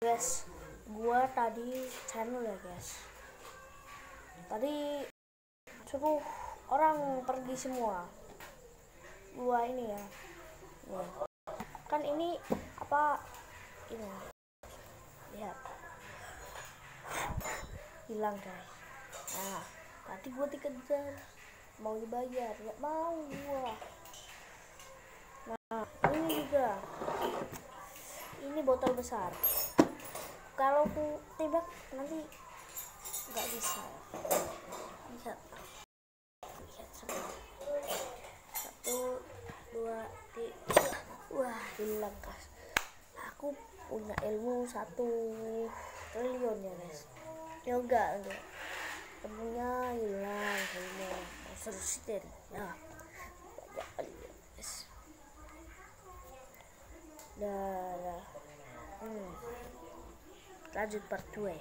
Guys, gua tadi channel ya guys, tadi suruh orang pergi semua. Gua ini ya, nih. Kan ini apa ini, lihat, hilang guys. Nah, tadi gua dikejar, mau dibayar, nggak mau gua. Nah, ini juga, ini botol besar. Kalau ku tembak nanti nggak bisa. Lihat, satu, dua, tiga. Wah, hilang guys. Aku punya ilmu 1 triliun ya guys. Ya enggak. Temunya hilang semua. Monster City ya. Banyak kali guys. Dah. Lanjut part 2.